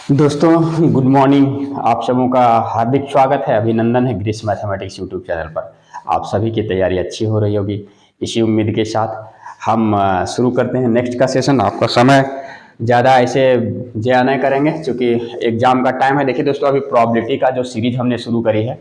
दोस्तों good morning. आप सबों का हार्दिक स्वागत है, अभिनंदन है ग्रीस मैथमेटिक्स यूट्यूब चैनल पर। आप सभी की तैयारी अच्छी हो रही होगी, इसी उम्मीद के साथ हम शुरू करते हैं नेक्स्ट का सेशन। आपका समय ज़्यादा ऐसे ज़या नहीं करेंगे क्योंकि एग्जाम का टाइम है। देखिए दोस्तों, अभी प्रॉबिलिटी का जो सीरीज हमने शुरू करी है,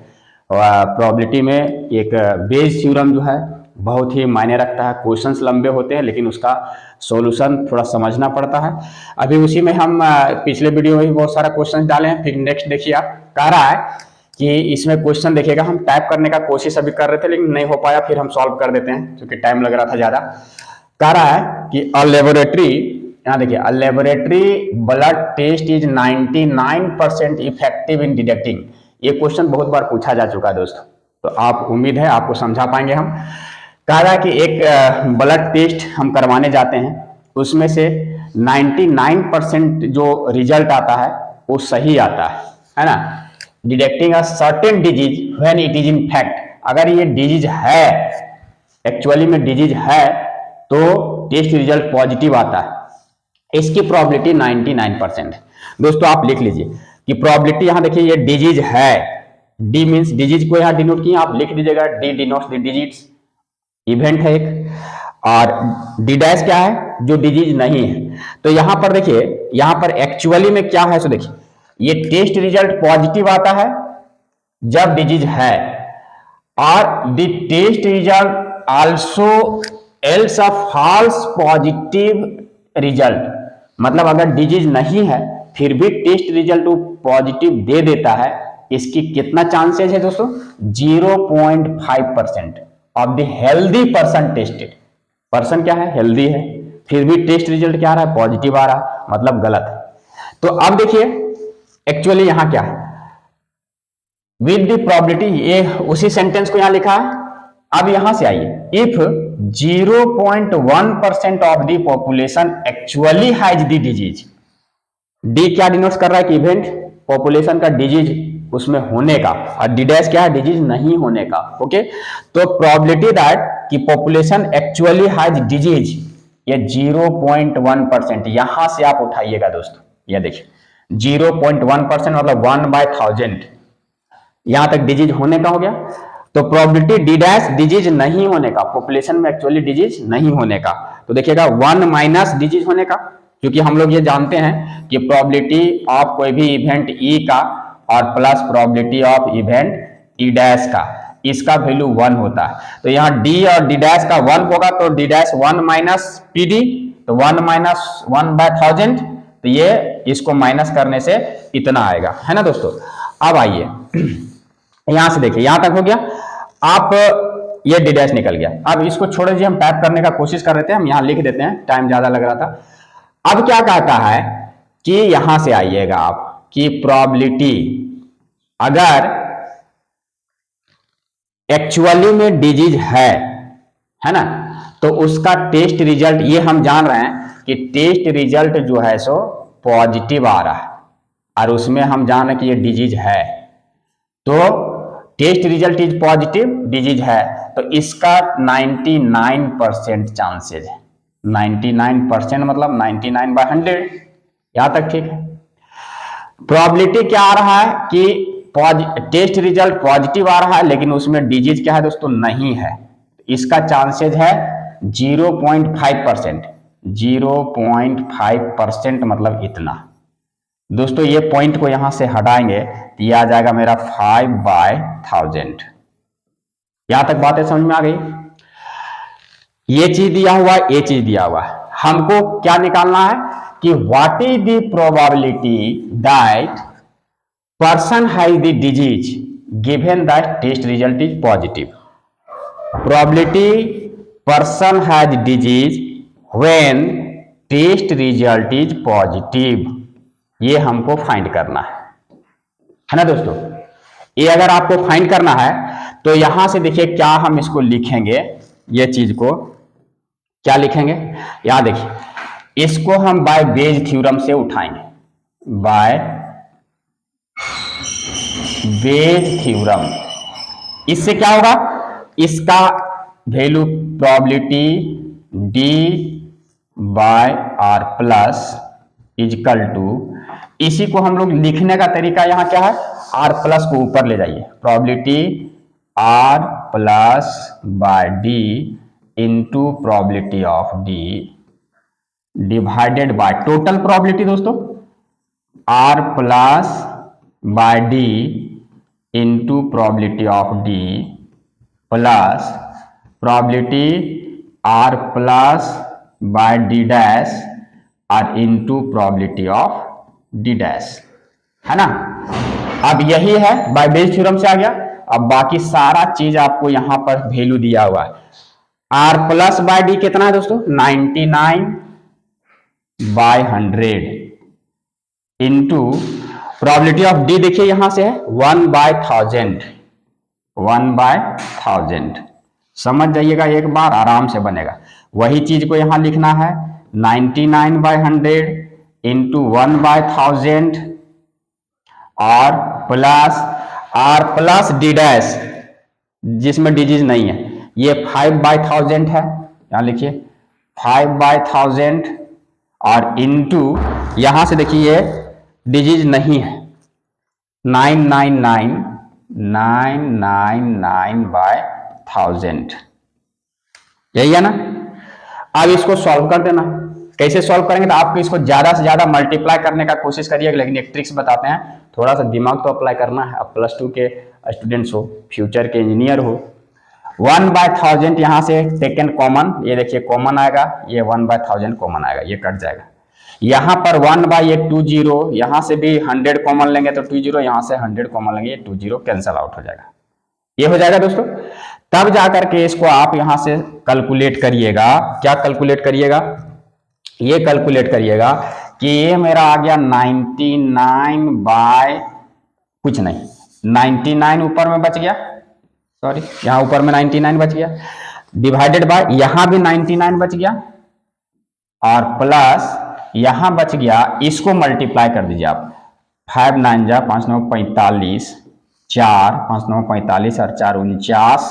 प्रॉबिलिटी में एक बेस थ्योरम जो है बहुत ही मायने रखता है। क्वेश्चंस लंबे होते हैं लेकिन उसका सॉल्यूशन थोड़ा समझना पड़ता है। अभी उसी में हम पिछले वीडियो में भी बहुत सारा क्वेश्चन डाले हैं। फिर नेक्स्ट देखिए, आप कह रहा है कि इसमें क्वेश्चन देखिएगा, हम टाइप करने का कोशिश अभी कर रहे थे लेकिन नहीं हो पाया, फिर हम सॉल्व कर देते हैं क्योंकि टाइम लग रहा था ज़्यादा। कह रहा है कि अ लेबोरेटरी, यहाँ देखिए, a laboratory blood test is 99% effective in detecting. ये क्वेश्चन बहुत बार पूछा जा चुका है दोस्तों, तो आप उम्मीद है आपको समझा पाएंगे हम। कह रहा है कि एक ब्लड टेस्ट हम करवाने जाते हैं, उसमें से 99% जो रिजल्ट आता है वो सही आता है ना। Detecting a certain disease when it is in fact, अगर ये डिजीज है, एक्चुअली में डिजीज है, तो टेस्ट रिजल्ट पॉजिटिव आता है। इसकी प्रोबेबिलिटी 99% है। दोस्तों आप लिख लीजिए कि प्रोबेबिलिटी, यहां देखिए ये डिजीज है, डी मीन्स डिजीज को यहां डिनोट किया, आप लिख दीजिएगा D denotes the disease, event है एक। और डी डैश क्या है, जो डिजीज नहीं है। तो यहां पर देखिए, यहां पर एक्चुअली में क्या है, सो देखिए ये टेस्ट रिजल्ट पॉजिटिव आता है जब डिजीज है, और the test result also else a false positive result, मतलब अगर डिजीज नहीं है फिर भी टेस्ट रिजल्ट वो पॉजिटिव दे देता है। इसकी कितना चांसेस है दोस्तों, 0.5% of the healthy person tested. Person क्या है, हेल्दी है, फिर भी टेस्ट रिजल्ट क्या आ रहा है, पॉजिटिव आ रहा है, मतलब गलत है। तो अब देखिए एक्चुअली यहां क्या है, विद द प्रोबेबिलिटी, ये उसी सेंटेंस को यहां लिखा है। अब यहां से आइए, if 0.1% of the population actually has the disease, D क्या डिनोट्स कर रहा है कि इवेंट, पॉपुलेशन का डिजीज उसमें होने का, और डी डैश क्या है, डिजीज नहीं होने का। ओके, तो प्रोबेबिलिटी दैट कि पॉपुलेशन एक्चुअली हैज डिजीज, ये 0.1%, यहां से आप उठाइएगा दोस्तों। ये देखिए 0.1% मतलब 1/1000, यहां तक डिजीज होने का हो गया। तो प्रोबेबिलिटी डी डैश डिजीज नहीं होने का, पॉपुलेशन में एक्चुअली डिजीज नहीं होने का, तो देखिएगा 1 माइनस डिजीज होने का, क्योंकि हम लोग ये जानते हैं कि प्रोबेबिलिटी ऑफ कोई भी इवेंट ई का और plus probability of event D dash का, इसका वैल्यू 1 होता है। तो यहाँ डी और डी डैश का 1 होगा, तो D dash 1 minus P D, तो 1 माइनस 1/1000, तो ये इसको माइनस करने से इतना आएगा, है ना दोस्तों। अब आइए यहां से देखिए, यहां तक हो गया, आप ये डी डैश निकल गया। अब इसको छोड़ दीजिए, हम टाइप करने का कोशिश कर रहे थे, हम यहां लिख देते हैं, टाइम ज्यादा लग रहा था। अब क्या कहता है कि यहां से आइएगा आप कि प्रोबेबिलिटी अगर एक्चुअली में डिजीज है ना, तो उसका टेस्ट रिजल्ट, ये हम जान रहे हैं कि टेस्ट रिजल्ट जो है सो पॉजिटिव आ रहा है, और उसमें हम जान रहे हैं कि ये डिजीज है, तो test result is positive, disease है, तो इसका 99% चांसेस है। 99% मतलब 99/100, यहां तक ठीक है। प्रोबेबिलिटी क्या आ रहा है कि टेस्ट रिजल्ट पॉजिटिव आ रहा है लेकिन उसमें डिजीज क्या है दोस्तों, नहीं है, इसका चांसेस है 0.5%। 0.5% मतलब इतना। दोस्तों ये पॉइंट को यहां से हटाएंगे तो ये आ जाएगा मेरा 5/1000। यहां तक बातें समझ में आ गई। ये चीज दिया हुआ, ये चीज दिया हुआ, हमको क्या निकालना है कि what is the probability that person has the disease given that test result is positive. Probability person has disease when test result is positive, ये हमको फाइंड करना है ना दोस्तों। ये अगर आपको फाइंड करना है तो यहां से देखिए क्या हम इसको लिखेंगे, ये चीज को क्या लिखेंगे, यहां देखिए, इसको हम बाय बेज थ्योरम से उठाएंगे, बाय बेज थ्योरम। इससे क्या होगा, इसका value probability D by R plus equal to इसी को हम लोग लिखने का तरीका यहाँ क्या है, आर प्लस को ऊपर ले जाइए, probability R plus by D into probability of D divided by total probability दोस्तों R plus by D into probability of D plus probability R plus by D dash और into probability of D dash, है ना। अब यही है by Bayes theorem से आ गया। अब बाकी सारा चीज आपको यहां पर वैल्यू दिया हुआ है। आर प्लस बाय डी कितना है दोस्तों, 99 by 100 into probability of D देखिए यहां से है 1 बाय 1000, 1 बाय 1000। समझ जाइएगा, एक बार आराम से बनेगा। वही चीज को यहां लिखना है 99 बाय 100 इंटू 1 बाय 1000 और plus R plus D dash जिसमें डिजीज नहीं है, ये 5 बाय 1000 है, यहां लिखिए 5 बाय 1000 और इंटू यहां से देखिए ये डिजीज नहीं है 999 बाय 1000, यही है ना। अब इसको सॉल्व कर देना। कैसे सॉल्व करेंगे, तो आपको इसको ज्यादा से ज्यादा मल्टीप्लाई करने का कोशिश करिएगा, लेकिन एक ट्रिक्स बताते हैं, थोड़ा सा दिमाग तो अप्लाई करना है। अब +2 के स्टूडेंट्स हो, फ्यूचर के इंजीनियर हो। 1 बाय 1000 यहां से टेकन कॉमन, ये देखिए कॉमन आएगा, ये 1 बाय 1000 कॉमन आएगा, ये कट जाएगा। यहां पर 1 बाय ये 20, यहां से भी 100 कॉमन लेंगे तो 20, यहां से 100 कॉमन लेंगे, 20 कैंसल आउट हो जाएगा। ये हो जाएगा दोस्तों। तब जाकर के इसको आप यहां से कैलकुलेट करिएगा। क्या कैलकुलेट करिएगा, ये कैलकुलेट करिएगा कि ये मेरा आ गया 99 बाय कुछ नहीं, 99 ऊपर में बच गया, सॉरी यहां ऊपर में 99 बच गया, डिवाइडेड बाय यहां भी 99 बच गया और प्लस यहां बच गया। इसको मल्टीप्लाई कर दीजिए आप, 5 9 जा 5 9 45, 4 5 9 45 और 4 49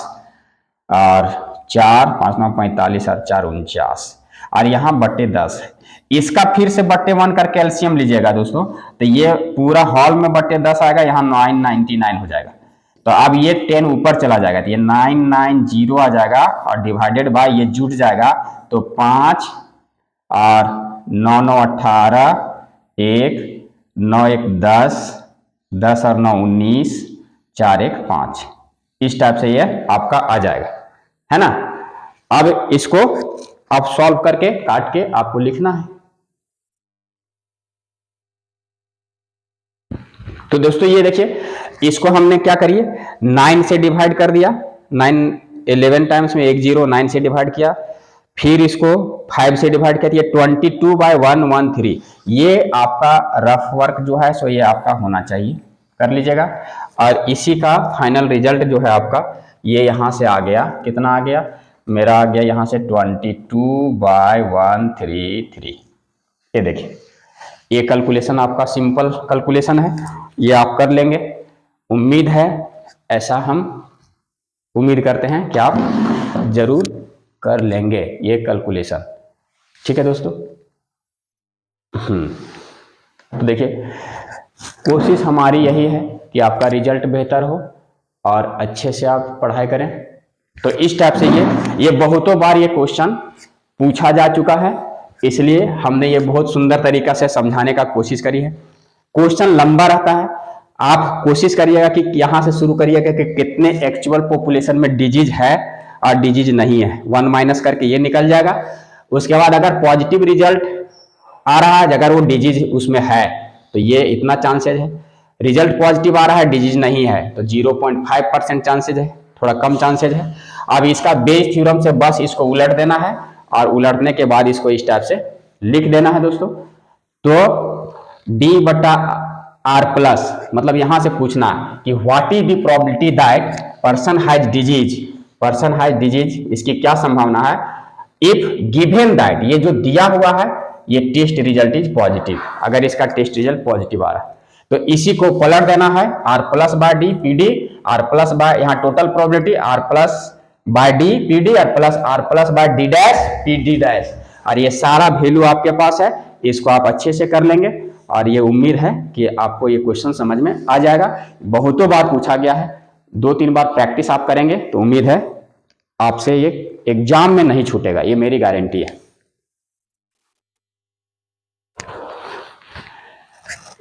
और 4 5 9 45 और 4 49 और यहां बट्टे 10 है। इसका फिर से बट्टे 1 करके एलसीएम लीजिएगा दोस्तों, तो ये पूरा हॉल में बट्टे 10 आएगा, यहाँ 999 हो जाएगा। तो अब ये 10 ऊपर चला जाएगा, तो ये 990 आ जाएगा और डिवाइडेड बाय ये जुट जाएगा, तो 5 और 9 9 18, 1 9 1 10, 10 और 9 19, 4 1 5, इस टाइप से ये आपका आ जाएगा, है ना। अब इसको आप सॉल्व करके काट के आपको लिखना है। तो दोस्तों ये देखिए, इसको हमने क्या करिए 9 से डिवाइड कर दिया, 9 11 टाइम्स में 10 9 से डिवाइड किया, फिर इसको 5 से डिवाइड कर दिया, 22 बाय 113। ये आपका रफ वर्क जो है सो ये आपका होना चाहिए, कर लीजिएगा। और इसी का फाइनल रिजल्ट जो है आपका ये यहां से आ गया, कितना आ गया मेरा, आ गया यहां से 22 बाय 133। ये देखिए, ये कैलकुलेशन आपका सिंपल कैलकुलेशन है, ये आप कर लेंगे। उम्मीद है, ऐसा हम उम्मीद करते हैं कि आप जरूर कर लेंगे ये कैलकुलेशन, ठीक है दोस्तों। तो देखिए, कोशिश हमारी यही है कि आपका रिजल्ट बेहतर हो और अच्छे से आप पढ़ाई करें। तो इस टाइप से ये बहुतों बार ये क्वेश्चन पूछा जा चुका है, इसलिए हमने ये बहुत सुंदर तरीका से समझाने का कोशिश करी है। क्वेश्चन लंबा रहता है, आप कोशिश करिएगा कि यहां से शुरू करिएगा कि कितने एक्चुअल पॉपुलेशन में डिजीज है और डिजीज नहीं है, 1 माइनस करके ये निकल जाएगा। उसके बाद अगर पॉजिटिव रिजल्ट आ रहा है, अगर वो डिजीज उसमें है तो ये इतना चांसेज है, रिजल्ट पॉजिटिव आ रहा है डिजीज नहीं है तो 0.5% चांसेज है, थोड़ा कम चांसेज है। अब इसका बेस थ्योरम से बस इसको उलट देना है और उलटने के बाद इसको इस टाइप से लिख देना है दोस्तों। तो D/R+ मतलब यहां से पूछना कि what is the probability that person has disease, इसकी क्या संभावना है इफ गिवन दैट, ये जो दिया हुआ है ये टेस्ट रिजल्ट इज पॉजिटिव, अगर इसका टेस्ट रिजल्ट पॉजिटिव आ रहा है तो इसी को पलट देना है R+/D PD, R+ यहाँ टोटल प्रोबेबिलिटी R+/D PD और plus R+/D dash PD dash, और ये सारा वैल्यू आपके पास है, इसको आप अच्छे से कर लेंगे और ये उम्मीद है कि आपको ये क्वेश्चन समझ में आ जाएगा। बहुतों बार पूछा गया है, 2-3 बार प्रैक्टिस आप करेंगे तो उम्मीद है आपसे ये एग्जाम में नहीं छूटेगा, ये मेरी गारंटी है।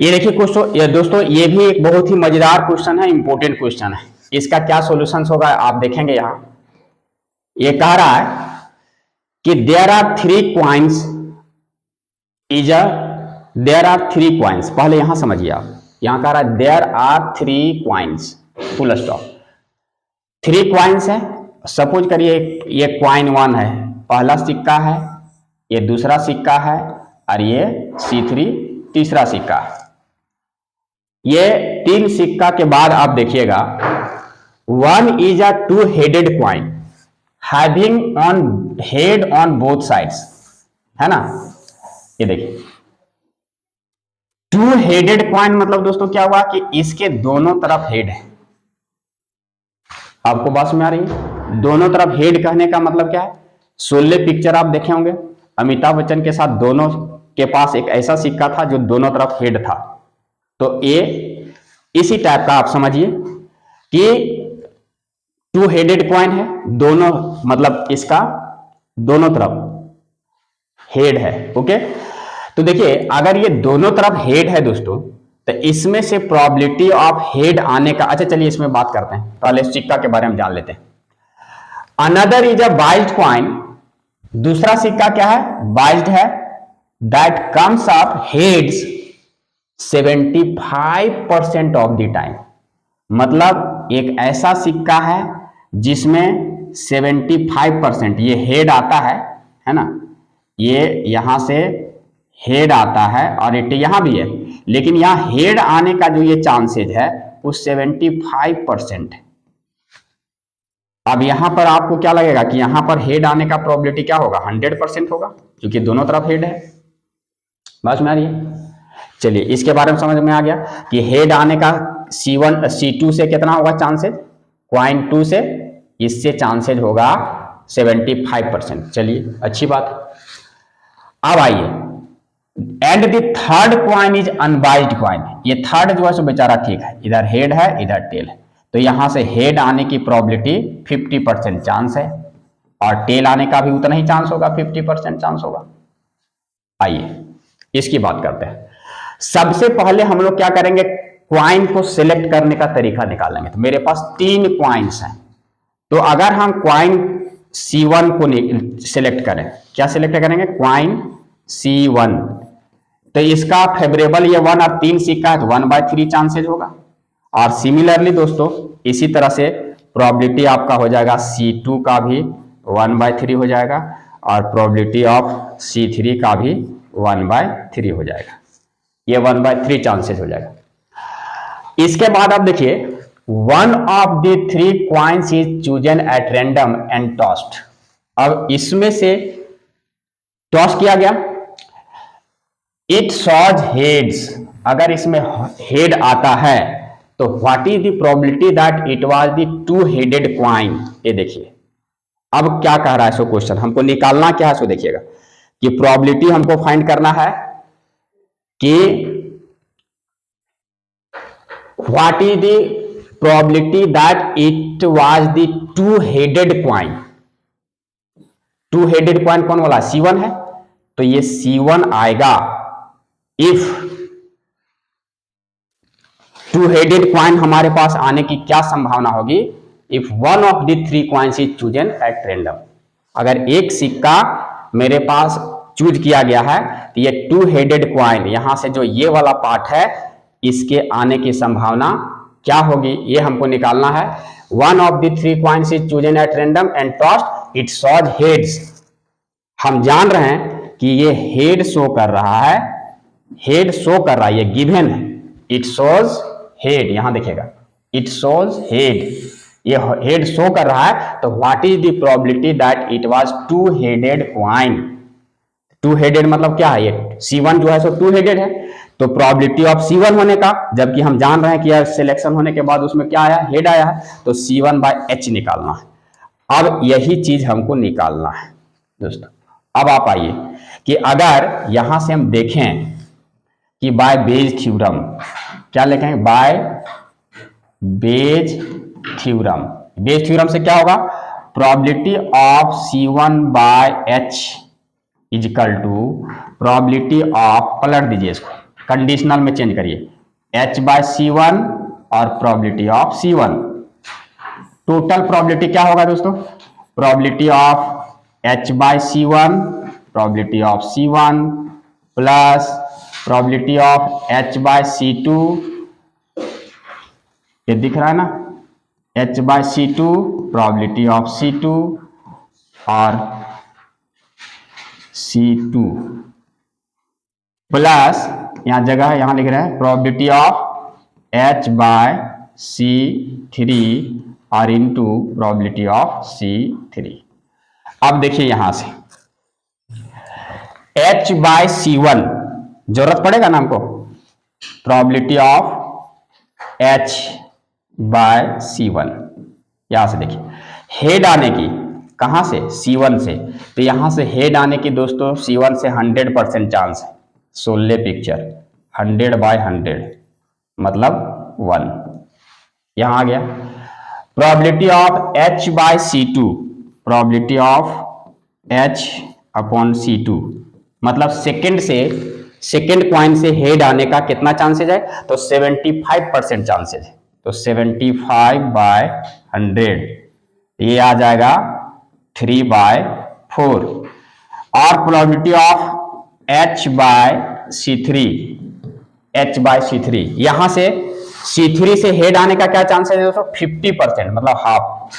ये देखिए क्वेश्चन, ये दोस्तों ये भी एक बहुत ही मजेदार क्वेश्चन है, इंपॉर्टेंट क्वेश्चन है। इसका क्या सॉल्यूशंस होगा आप देखेंगे। यहां ये कह रहा है कि there are 3 coins is a, there are 3 coins. पहले यहां समझिए आप, यहां कह रहा है there are 3 coins, full stop. 3 coins है। सपोज करिए ये कॉइन 1 है, पहला सिक्का है, ये दूसरा सिक्का है, और ये C3 तीसरा सिक्का है। ये 3 सिक्का के बाद आप देखिएगा, 1 is a two headed coin having on head on both sides, है ना। ये देखिए 2-हेडेड कॉइन मतलब दोस्तों क्या हुआ कि इसके दोनों तरफ हेड है। आपको बात समझ आ रही है? दोनों तरफ हेड कहने का मतलब क्या है? शोले पिक्चर आप देखे होंगे, अमिताभ बच्चन के साथ दोनों के पास एक ऐसा सिक्का था जो दोनों तरफ हेड था। तो ये इसी टाइप का आप समझिए कि 2-हेडेड कॉइन है, दोनों मतलब इसका दोनों तरफ हेड है। ओके, तो देखिए अगर ये दोनों तरफ हेड है दोस्तों, तो इसमें से प्रोबेबिलिटी ऑफ हेड आने का, अच्छा चलिए इसमें बात करते हैं, पहले सिक्का के बारे में जान लेते हैं। Another is a biased coin, दूसरा सिक्का क्या है? बाइज्ड है, that comes up heads 75% of the time. मतलब एक ऐसा सिक्का है जिसमें 75% ये हेड आता है ना, ये यहां से हेड आता है और इट यहां भी है, लेकिन यहां हेड आने का जो ये चांसेज है वो 75% है। अब यहां पर आपको क्या लगेगा कि यहां पर हेड आने का प्रोबेबिलिटी क्या होगा? 100% होगा, क्योंकि दोनों तरफ हेड है। समझ में आ रही है? चलिए इसके बारे में समझ में आ गया कि हेड आने का C1 C2 से कितना होगा चांसेज, कॉइन 2 से, इससे चांसेज होगा 75%। चलिए अच्छी बात है। अब आइए, and the third coin is unbiased coin. ये थर्ड जो है सो बेचारा ठीक है, इधर हेड है इधर टेल है, तो यहां से हेड आने की प्रोबेबिलिटी 50% चांस है, और टेल आने का भी उतना ही चांस होगा, 50% चांस होगा। आइए इसकी बात करते हैं। सबसे पहले हम लोग क्या करेंगे, क्वाइन को सिलेक्ट करने का तरीका निकालेंगे। तो मेरे पास 3 क्वाइंस हैं, तो अगर हम क्वाइन C1 को सिलेक्ट करें, क्या सिलेक्ट करेंगे? क्वाइन C1, तो इसका फेवरेबल ये 1 और 3 सिक्का है, तो 1/3 चांसेज होगा। और सिमिलरली दोस्तों इसी तरह से प्रोबेबिलिटी आपका हो जाएगा C2 का भी 1/3 हो जाएगा, और प्रोबेबिलिटी ऑफ C3 का भी 1/3 हो जाएगा, ये 1/3 चांसेस हो जाएगा। इसके बाद आप देखिए, 1 of the 3 coins is chosen at random and tossed. अब इसमें से टॉस किया गया, इट सॉज हेड्स, अगर इसमें हेड आता है तो what is the probability that it was the two headed coin. ये देखिए अब क्या कह रहा है सो क्वेश्चन, हमको निकालना क्या है सो देखिएगा कि प्रोबेबिलिटी हमको फाइंड करना है कि what is the probability that it was the two headed coin. Two headed coin कौन वाला? C1 है, तो ये C1 आएगा इफ 2-हेडेड कॉइन हमारे पास आने की क्या संभावना होगी? If 1 of the 3 coins is chosen at random. अगर एक सिक्का मेरे पास चूज किया गया है तो ये 2-हेडेड कॉइन, यहां से जो ये वाला पार्ट है इसके आने की संभावना क्या होगी, ये हमको निकालना है। 1 of the 3 coins is chosen at random and tossed, it shows heads. हम जान रहे हैं कि ये हेड शो कर रहा है, हेड शो कर रहा है, ये गिवन है, इट शोज हेड। यहां देखिएगा इट शोज हेड, ये हेड शो कर रहा है, तो what is the probability that it was two headed coin. Two headed मतलब क्या है? ये C1 जो है सो 2-हेडेड है, तो प्रोबेबिलिटी ऑफ C1 होने का, जबकि हम जान रहे हैं कि यार सिलेक्शन होने के बाद उसमें क्या आया? हेड आया है, तो C1/H निकालना है। अब यही चीज हमको निकालना है दोस्तों। अब आप आइए कि अगर यहां से हम देखें कि बाय बेज थ्योरम, क्या लिखेंगे, by Bayes theorem. Bayes theorem से क्या होगा, probability of C1 by H equal to probability of, पलट दीजिए इसको, कंडीशनल में चेंज करिए, H बाय C1 और probability of C1। Total probability क्या होगा दोस्तों, probability of H by C1, probability of C1 plus probability of H by C2, ये दिख रहा है ना, H by C2, probability of C2 और C2 प्लस, यहां जगह है, यहां लिख रहे हैं probability of H bye C3 और इनटू प्रोबेबिलिटी ऑफ C3। अब देखिए यहां से H बाय C1 जरूरत पड़ेगा ना हमको, probability of H by C1, यहां से देखिए हेड आने की, कहां से, C1 से, तो यहां से हेड आने की दोस्तों C1 से 100% चांस है। सो ले पिक्चर 100 बाय 100 मतलब 1, यहां आ गया। Probability of H by C2, probability of H upon C2 मतलब सेकेंड पॉइंट से हेड आने का कितना चांसेज है, तो 75% चांसेज है। तो 75 बाय 100 ये आ जाएगा 3/4। और probability of H bye C3 यहां से C3 से हेड आने का क्या चांस है दोस्तों, 50% मतलब हाफ।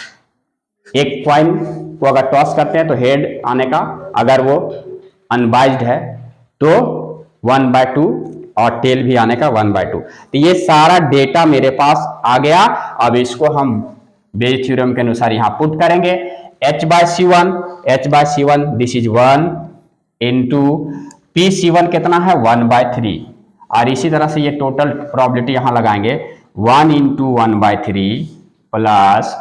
एक पॉइंट को अगर टॉस करते हैं तो हेड आने का, अगर वो अनबाइज्ड है तो 1/2 और टेल भी आने का 1/2। तो ये सारा डेटा मेरे पास आ गया। अब इसको हम बेज थ्योरम के अनुसार यहां पुट करेंगे। H by C1 this is 1 into PC1 कितना है 1/3 और इसी तरह से ये टोटल प्रोबेबिलिटी यहां लगाएंगे 1 into 1/3 plus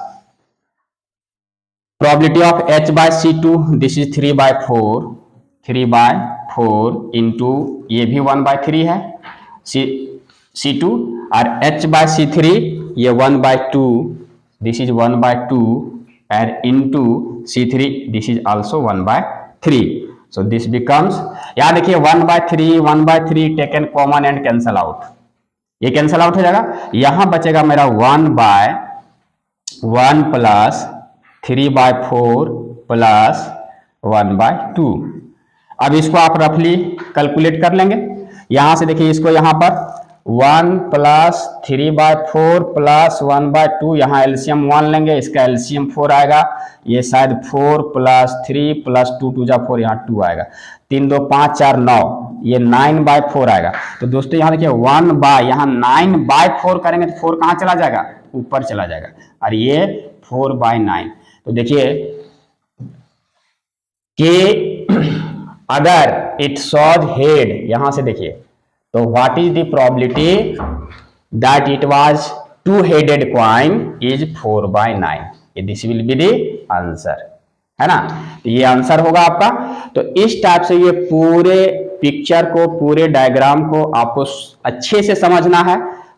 probability of H by C2 this is 3/4 into ये भी 1/3 है C2 और H बाय C3 ये 1/2 this is 1/2 and into C3 this is also 1/3 so this becomes, यहां देखिए 1/3 taken common and cancel out, ये कैंसल आउट हो जाएगा। यहां बचेगा मेरा 1/1 प्लस 3/4 प्लस 1/2। अब इसको आप रफली कैलकुलेट कर लेंगे। यहां से देखिए इसको यहां पर 1 प्लस 3/4 प्लस 1/2, यहाँ एलसीएम 1 लेंगे, इसका एलसीएम 4 आएगा। ये शायद 4 प्लस 3 प्लस 2 2 जा 4, यहाँ 2 आएगा। 3 2 5 4 9, ये 9/4 आएगा। तो दोस्तों यहाँ देखिए 1 बाय, यहाँ 9/4 करेंगे तो 4 कहाँ चला जाएगा, ऊपर चला जाएगा, और ये 4/9। तो देखिए कि अगर इट शोज हेड, यहां से देखिए तो what is the probability that it was two headed coin is 4/9, this will be the answer, है ना। तो ये आंसर होगा आपका। तो इस टाइप से ये पूरे पिक्चर को, पूरे डायग्राम को आपको अच्छे से समझना है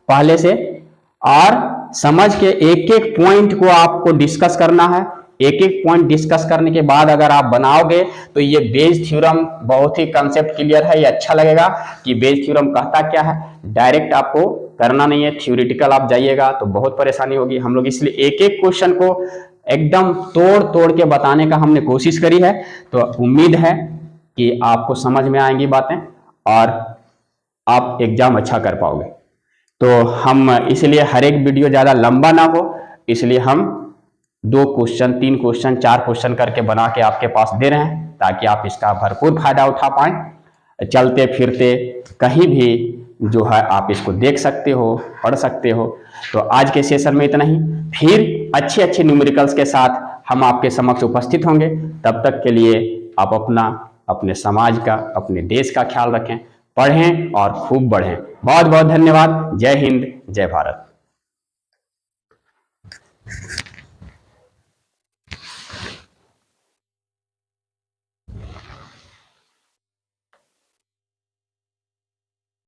पहले से, और समझ के एक एक पॉइंट को आपको डिस्कस करना है। एक एक पॉइंट डिस्कस करने के बाद अगर आप बनाओगे तो ये बेज थ्योरम बहुत ही कंसेप्ट क्लियर है। ये अच्छा लगेगा कि बेज थ्योरम कहता क्या है। डायरेक्ट आपको करना नहीं है, थ्योरेटिकल आप जाइएगा तो बहुत परेशानी होगी। हम लोग इसलिए एक एक क्वेश्चन को एकदम तोड़ तोड़ के बताने का हमने कोशिश करी है। तो उम्मीद है कि आपको समझ में आएंगी बातें और आप एग्जाम अच्छा कर पाओगे। तो हम इसलिए हर एक वीडियो ज़्यादा लंबा ना हो, इसलिए हम 2 क्वेश्चन, 3 क्वेश्चन, 4 क्वेश्चन करके बना के आपके पास दे रहे हैं, ताकि आप इसका भरपूर फायदा उठा पाएं। चलते फिरते कहीं भी जो है आप इसको देख सकते हो, पढ़ सकते हो। तो आज के सेशन में इतना ही, फिर अच्छे अच्छे न्यूमेरिकल्स के साथ हम आपके समक्ष उपस्थित होंगे। तब तक के लिए आप अपना, अपने समाज का, अपने देश का ख्याल रखें, पढ़ें और खूब बढ़ें। बहुत बहुत धन्यवाद। जय हिंद, जय भारत।